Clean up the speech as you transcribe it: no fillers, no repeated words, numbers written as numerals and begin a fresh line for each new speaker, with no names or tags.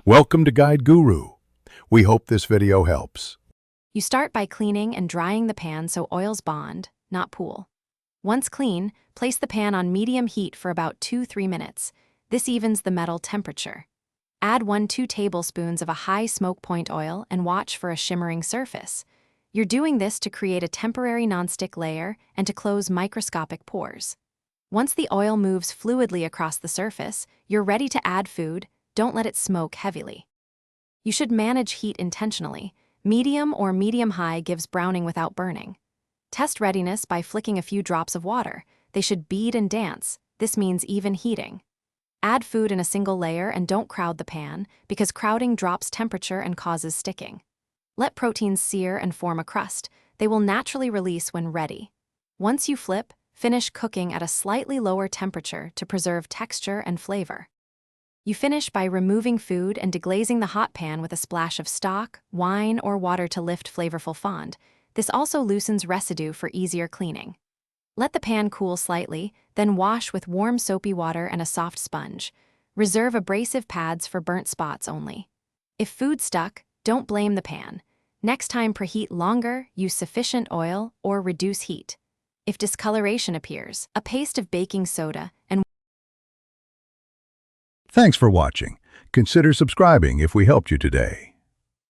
Welcome to Guide Guru. We hope this video helps.
You start by cleaning and drying the pan so oils bond, not pool. Once clean, place the pan on medium heat for about 2-3 minutes. This evens the metal temperature. Add 1-2 tablespoons of a high smoke point oil and watch for a shimmering surface. You're doing this to create a temporary nonstick layer and to close microscopic pores. Once the oil moves fluidly across the surface, you're ready to add food. Don't let it smoke heavily. You should manage heat intentionally. Medium or medium-high gives browning without burning. Test readiness by flicking a few drops of water. They should bead and dance. This means even heating. Add food in a single layer and don't crowd the pan, because crowding drops temperature and causes sticking. Let proteins sear and form a crust. They will naturally release when ready. Once you flip, finish cooking at a slightly lower temperature to preserve texture and flavor. You finish by removing food and deglazing the hot pan with a splash of stock, wine, or water to lift flavorful fond. This also loosens residue for easier cleaning. Let the pan cool slightly, then wash with warm soapy water and a soft sponge. Reserve abrasive pads for burnt spots only. If food stuck, don't blame the pan. Next time preheat longer, use sufficient oil, or reduce heat. If discoloration appears, a paste of baking soda and
Thanks for watching. Consider subscribing if we helped you today.